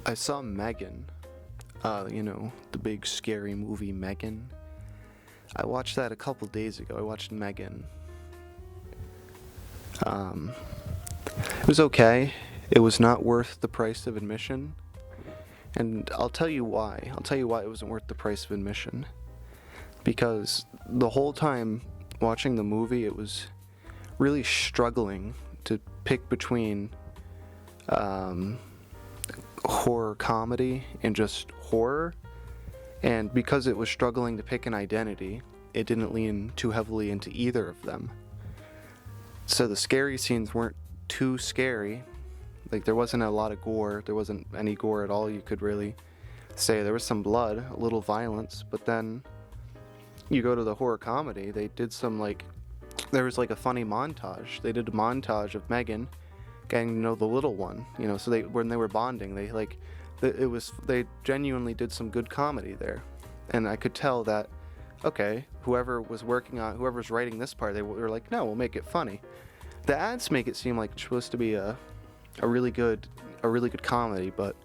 I saw M3GAN, the big scary movie M3GAN. I watched that a couple days ago. I watched M3GAN. It was okay. It was not worth the price of admission. And I'll tell you why. I'll tell you why it wasn't worth the price of admission. Because the whole time watching the movie, it was really struggling to pick between horror comedy and just horror. And because it was struggling to pick an identity, it didn't lean too heavily into either of them. So the scary scenes weren't too scary. Like, there wasn't a lot of gore. There wasn't any gore at all, you could really say. There was some blood, a little violence, but then you go to the horror comedy, they did some, there was a funny montage. They did a montage of M3GAN getting to know the little one, so when they were bonding, they genuinely did some good comedy there. And I could tell that, okay, whoever's writing this part, they were like, no, we'll make it funny. The ads make it seem like it's supposed to be a really good comedy, but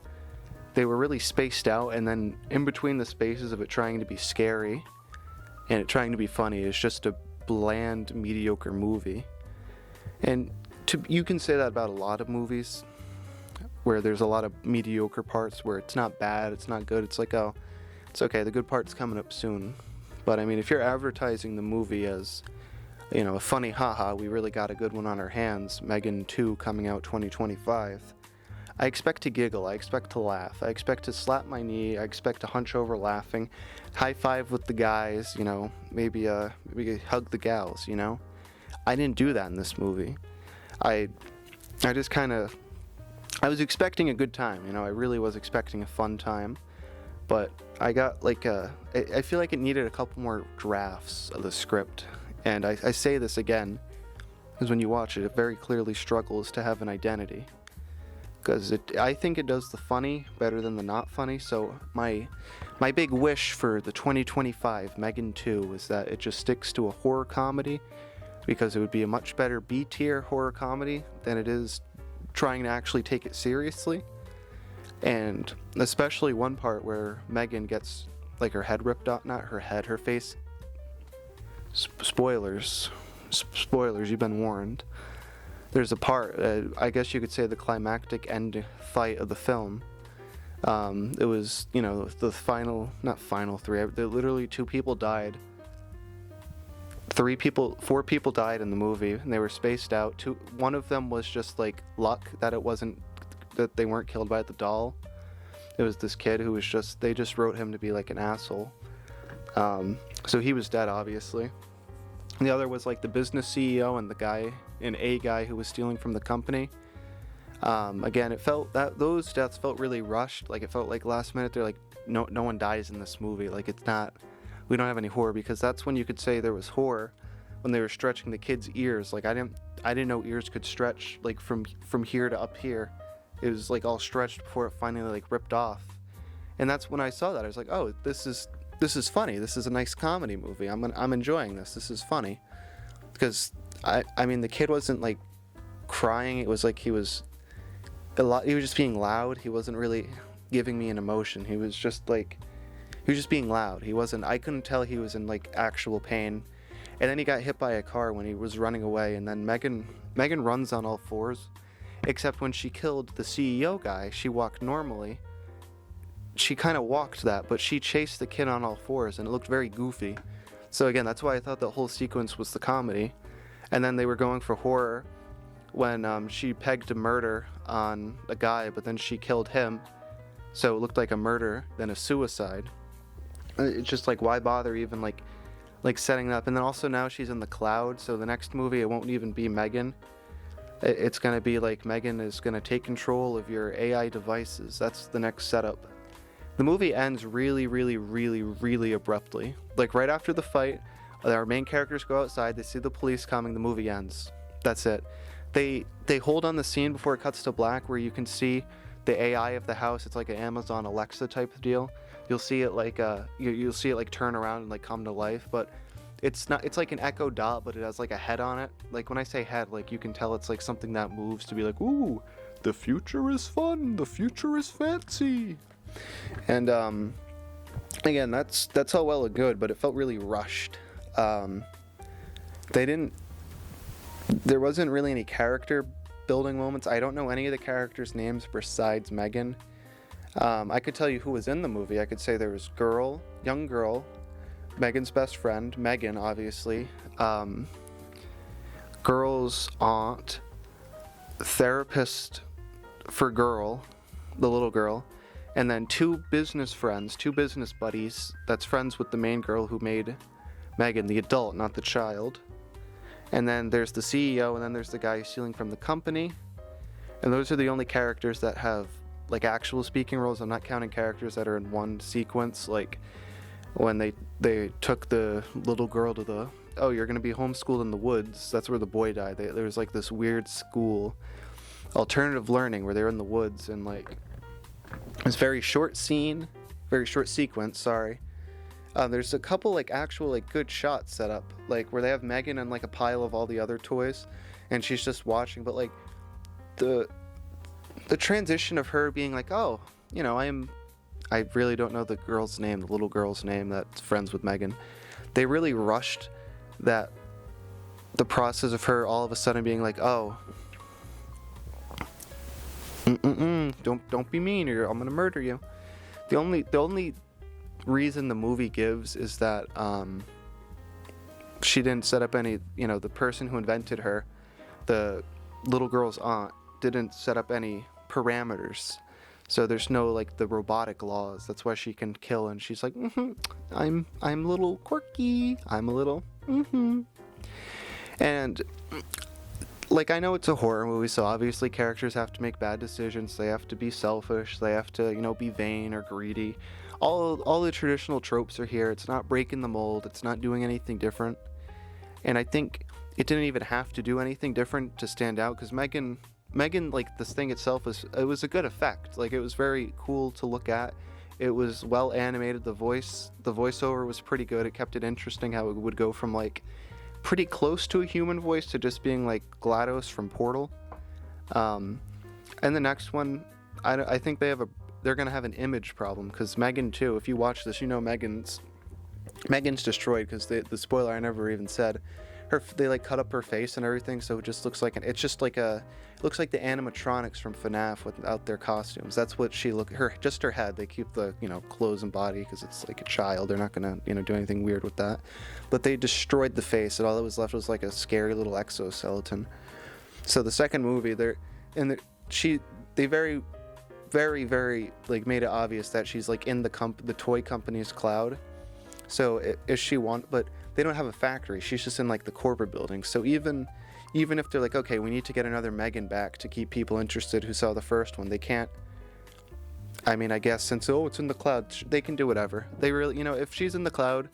they were really spaced out, and then in between the spaces of it trying to be scary and it trying to be funny, it's just a bland, mediocre movie. And you can say that about a lot of movies where there's a lot of mediocre parts where it's not bad, it's not good, it's like, oh, it's okay, the good part's coming up soon. But I mean, if you're advertising the movie as, a funny haha, we really got a good one on our hands, M3GAN 2 coming out 2025, I expect to giggle, I expect to laugh, I expect to slap my knee, I expect to hunch over laughing, high five with the guys, maybe hug the gals, I didn't do that in this movie. I just I was expecting a good time, I really was expecting a fun time, but I got I feel like it needed a couple more drafts of the script. And I say this again, because when you watch it, it very clearly struggles to have an identity. Because I think it does the funny better than the not funny, so my big wish for the 2025 M3GAN 2 is that it just sticks to a horror comedy, because it would be a much better B-tier horror comedy than it is trying to actually take it seriously. And especially one part where M3GAN gets her head ripped off, not her head, her face. Spoilers, you've been warned. There's a part, I guess you could say the climactic end fight of the film. It was, the not final three, literally 2 people died. 4 people died in the movie, and they were spaced out. One of them was just luck that they weren't killed by the doll. It was this kid who was they just wrote him to be an asshole. So he was dead, obviously. And the other was the business CEO and a guy who was stealing from the company. Again, it felt that those deaths felt really rushed. It felt like last minute. They're no one dies in this movie. It's not. We don't have any horror, because that's when you could say there was horror, when they were stretching the kids' ears. I didn't know ears could stretch from here to up here. It was all stretched before it finally ripped off. And that's when I saw that. I was like, oh, this is funny. This is a nice comedy movie. I'm enjoying this. This is funny. Because I mean, the kid wasn't crying. It was he was just being loud. He wasn't really giving me an emotion. He was just being loud. I couldn't tell he was in actual pain. And then he got hit by a car when he was running away, and then M3GAN runs on all fours. Except when she killed the CEO guy, she walked normally. She kind of walked that, but she chased the kid on all fours, and it looked very goofy. So again, that's why I thought the whole sequence was the comedy. And then they were going for horror when she pegged a murder on a guy, but then she killed him. So it looked like a murder, then a suicide. It's just why bother even setting that up? And then also now she's in the cloud, so the next movie it won't even be M3GAN. It's gonna be M3GAN is gonna take control of your AI devices. That's the next setup. The movie ends really, really, really, really abruptly. Right after the fight, our main characters go outside, they see the police coming, the movie ends. That's it. They hold on the scene before it cuts to black, where you can see the AI of the house. It's like an Amazon Alexa type of deal. You'll see it you'll see it turn around and come to life, but it's not. It's like an Echo Dot, but it has a head on it. When I say head, you can tell it's something that moves to be ooh, the future is fun, the future is fancy. And again, that's all well and good, but it felt really rushed. There wasn't really any character building moments. I don't know any of the characters' names besides M3GAN. I could tell you who was in the movie. I could say there was young girl, M3GAN's best friend, M3GAN, obviously, girl's aunt, therapist for girl, the little girl, and then two business buddies that's friends with the main girl who made M3GAN, the adult, not the child. And then there's the CEO, and then there's the guy stealing from the company. And those are the only characters that have like actual speaking roles. I'm not counting characters that are in one sequence, like when they took the little girl to the, oh, you're gonna be homeschooled in the woods. That's where the boy died. There was like this weird school, alternative learning, where they're in the woods, and like this very short sequence, sorry. There's a couple like actual like good shots set up, like where they have M3GAN and like a pile of all the other toys, and she's just watching. But like the transition of her being like, oh, you know, I really don't know the girl's name, the little girl's name that's friends with M3GAN. They really rushed the process of her all of a sudden being like, oh, don't be mean, or I'm gonna murder you. The only reason the movie gives is that she didn't set up any, the person who invented her, the little girl's aunt, didn't set up any parameters, so there's no like the robotic laws. That's why she can kill, and she's like, I'm a little quirky, I'm a little and like, I know it's a horror movie, so obviously characters have to make bad decisions, they have to be selfish, they have to be vain or greedy. All the traditional tropes are here. It's not breaking the mold, it's not doing anything different, and I think it didn't even have to do anything different to stand out, because M3GAN, like, this thing itself was a good effect. Like, it was very cool to look at. It was well animated. The voiceover was pretty good. It kept it interesting how it would go from like pretty close to a human voice to just being like GLaDOS from Portal. And the next one, I think they're gonna have an image problem, because M3GAN too, if you watch this, M3GAN's destroyed, because the spoiler I never even said. They like cut up her face and everything, so it just looks like it looks like the animatronics from FNAF without their costumes. That's what just her head. They keep the clothes and body because it's like a child. They're not gonna do anything weird with that. But they destroyed the face, and all that was left was like a scary little exoskeleton. So the second movie, they very, very, very like made it obvious that she's like in the toy company's cloud. So but they don't have a factory. She's just in like the corporate building. So even if they're like, okay, we need to get another M3GAN back to keep people interested who saw the first one, they can't. I mean, I guess since it's in the cloud, they can do whatever. They really, if she's in the cloud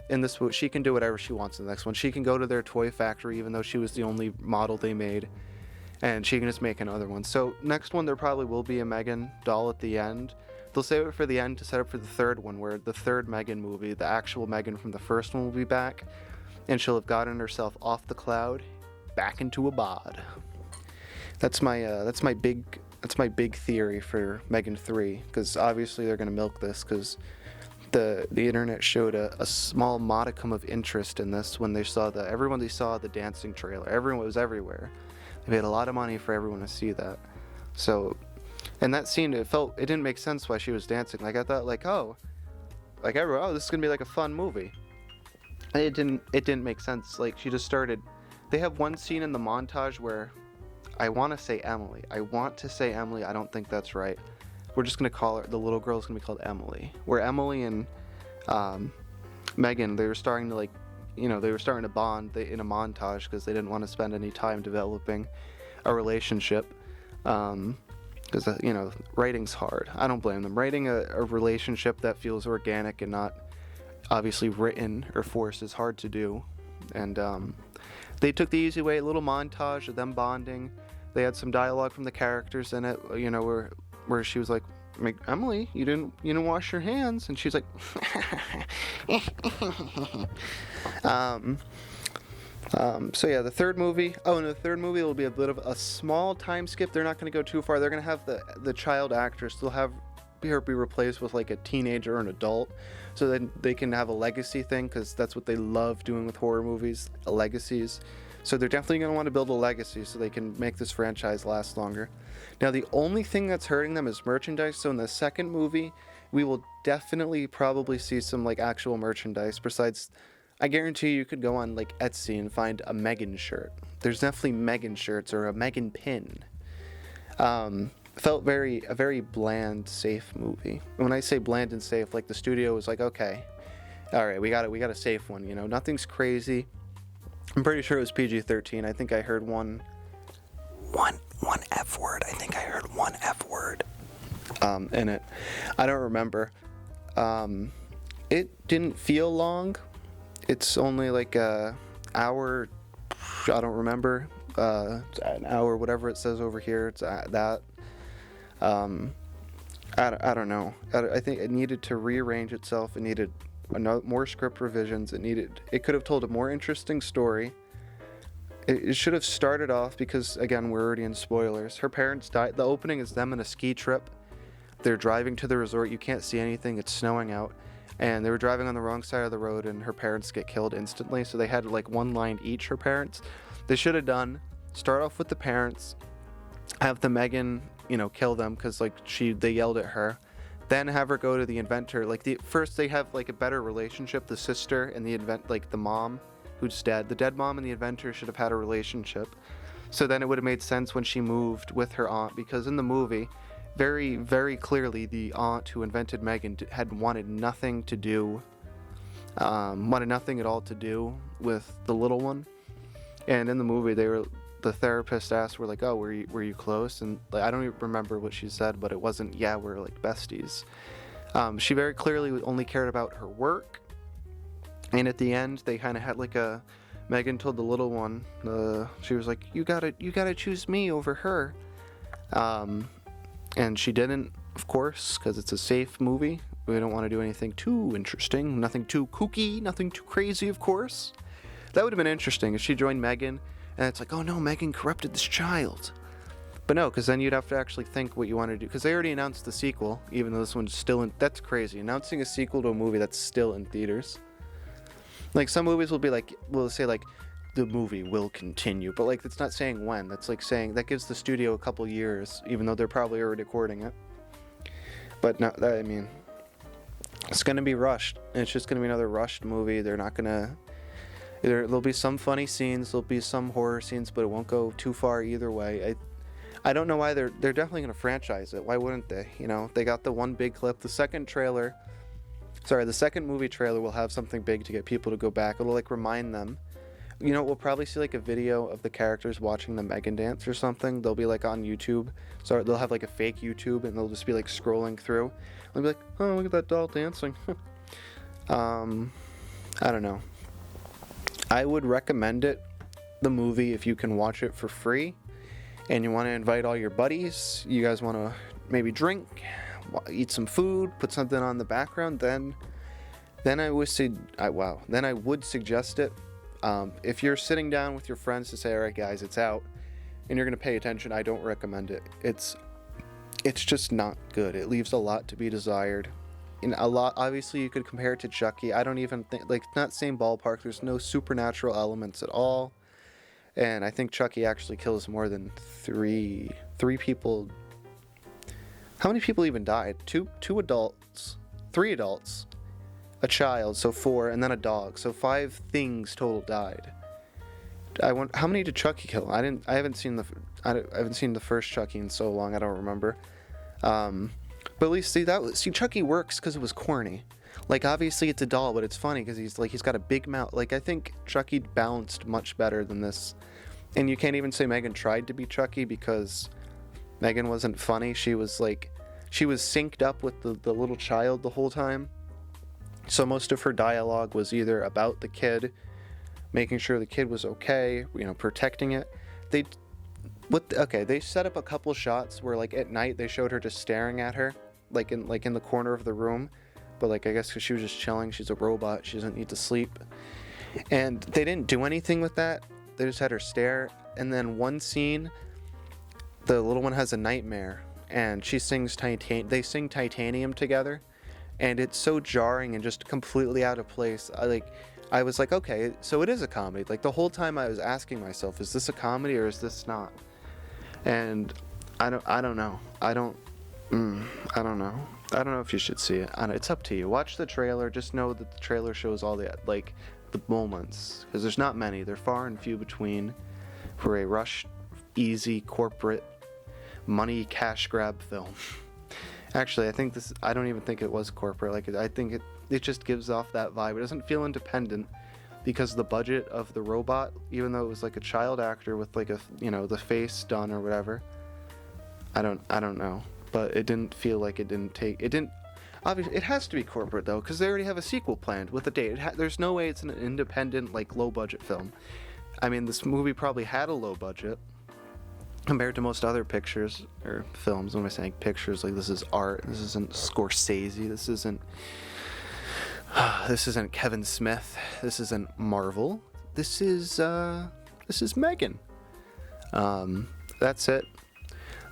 in this, she can do whatever she wants in the next one. She can go to their toy factory, even though she was the only model they made, and she can just make another one. So next one, there probably will be a M3GAN doll at the end. They'll save it for the end to set up for the third one, where the third M3GAN movie, the actual M3GAN from the first one, will be back, and she'll have gotten herself off the cloud, back into a bod. That's my big theory for M3GAN 3, because obviously they're gonna milk this, because the internet showed a small modicum of interest in this when they saw the dancing trailer. Everyone was everywhere. They paid a lot of money for everyone to see that. So. And that scene, it didn't make sense why she was dancing. Like, I thought, like, this is gonna be like a fun movie. And it didn't make sense. Like, she just started. They have one scene in the montage where I want to say Emily. I don't think that's right. We're just gonna call her, the little girl's gonna be called Emily. Where Emily and M3GAN, they were starting to bond in a montage, because they didn't want to spend any time developing a relationship. Because writing's hard. I don't blame them. Writing a relationship that feels organic and not obviously written or forced is hard to do. And they took the easy way, a little montage of them bonding. They had some dialogue from the characters in it, where she was like, Emily, you didn't wash your hands, and she's like So yeah, the third movie. Oh, and the third movie will be a bit of a small time skip. They're not going to go too far. They're going to have the child actress. They'll have her be replaced with like a teenager or an adult, so then they can have a legacy thing, because that's what they love doing with horror movies, legacies. So they're definitely going to want to build a legacy so they can make this franchise last longer. Now the only thing that's hurting them is merchandise. So in the second movie, we will definitely probably see some like actual merchandise. Besides, I guarantee you could go on like Etsy and find a M3GAN shirt. There's definitely M3GAN shirts or a M3GAN pin. Felt a very bland, safe movie. When I say bland and safe, like the studio was like, okay, all right, we got a safe one. You know, nothing's crazy. I'm pretty sure it was PG-13. I think I heard one F word. I think I heard one F word in it. I don't remember. It didn't feel long. It's only like a hour. I don't remember. An hour, whatever it says over here. It's that. I don't know. I think it needed to rearrange itself. It needed more script revisions. It could have told a more interesting story. It should have started off, because again, we're already in spoilers. Her parents died. The opening is them on a ski trip. They're driving to the resort. You can't see anything. It's snowing out. And they were driving on the wrong side of the road, and her parents get killed instantly. So they had like one line each, her parents. They should have start off with the parents, have the M3GAN, kill them, because like they yelled at her. Then have her go to the inventor. First they have like a better relationship. The sister and the mom who's dead. The dead mom and the inventor should have had a relationship. So then it would have made sense when she moved with her aunt, because in the movie, very, very clearly, the aunt who invented M3GAN had wanted nothing at all to do with the little one. And in the movie, the therapist asked, "We're like, oh, were you close?" And like, I don't even remember what she said, but it wasn't, "Yeah, we're like besties." She very clearly only cared about her work. And at the end, they kind of had like M3GAN told the little one, she was like, you gotta choose me over her. And she didn't, of course, because it's a safe movie. We don't want to do anything too interesting, nothing too kooky, nothing too crazy, of course. That would have been interesting if she joined M3GAN, and it's like, oh no, M3GAN corrupted this child. But no, because then you'd have to actually think what you want to do, because they already announced the sequel, even though this one's still in. That's crazy, announcing a sequel to a movie that's still in theaters. Like, some movies will be like, will say like, the movie will continue, but like, it's not saying when. That's like saying that gives the studio a couple years, even though they're probably already recording it. But no, I mean, it's gonna be rushed. It's just gonna be another rushed movie. They're not gonna. There'll be some funny scenes, there'll be some horror scenes, but it won't go too far either way. I don't know why they're definitely gonna franchise it. Why wouldn't they? They got the one big clip. The second movie trailer will have something big to get people to go back. It'll like remind them. We'll probably see like a video of the characters watching the M3GAN dance or something. They'll be like on YouTube. So they'll have like a fake YouTube, and they'll just be like scrolling through. They'll be like, oh, look at that doll dancing. I don't know. I would recommend the movie, if you can watch it for free and you want to invite all your buddies, you guys want to maybe drink, eat some food, put something on the background, then I would suggest it. If you're sitting down with your friends to say, all right guys, it's out, and you're going to pay attention, I don't recommend it. It's just not good. It leaves a lot to be desired. Obviously you could compare it to Chucky. I don't even think, like, not same ballpark. There's no supernatural elements at all. And I think Chucky actually kills more than three people. How many people even died? Two adults, 3 adults, a child, so 4, and then a dog, so 5 things total died. How many did Chucky kill? I haven't seen the first Chucky in so long. I don't remember. But at least see Chucky works because it was corny. Like, obviously it's a doll, but it's funny because he's got a big mouth. Like, I think Chucky balanced much better than this. And you can't even say M3GAN tried to be Chucky, because M3GAN wasn't funny. She was synced up with the little child the whole time. So most of her dialogue was either about the kid, making sure the kid was okay, protecting it. They set up a couple shots where, like, at night they showed her just staring at her, like in the corner of the room, but like, I guess because she was just chilling. She's a robot, she doesn't need to sleep. And they didn't do anything with that. They just had her stare. And then one scene, the little one has a nightmare, and she sings they sing Titanium together, and it's so jarring and just completely out of place. I was like, okay, so it is a comedy. Like, the whole time I was asking myself, is this a comedy or is this not? And I don't know. I don't know. I don't know if you should see it. It's up to you. Watch the trailer. Just know that the trailer shows all the moments, because there's not many. They're far and few between for a rushed, easy, corporate, money cash grab film. Actually, I don't even think it was corporate. Like, I think it just gives off that vibe. It doesn't feel independent because the budget of the robot, even though it was like a child actor with like the face done or whatever. I don't know, but it didn't feel like it didn't. Obviously, it has to be corporate though, because they already have a sequel planned with a date. There's no way it's an independent, like, low budget film. I mean, this movie probably had a low budget compared to most other pictures or films. When I'm saying pictures, like, this is art. This isn't Scorsese. This isn't Kevin Smith. This isn't Marvel. This is M3GAN. That's it.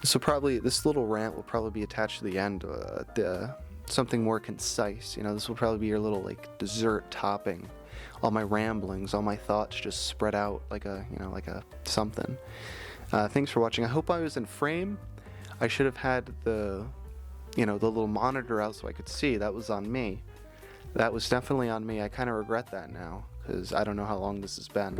This little rant will probably be attached to the end. Something more concise. This will probably be your little, like, dessert topping. All my ramblings, all my thoughts just spread out like a something. Thanks for watching. I hope I was in frame. I should have had the little monitor out so I could see. That was on me. That was definitely on me. I kind of regret that now, because I don't know how long this has been.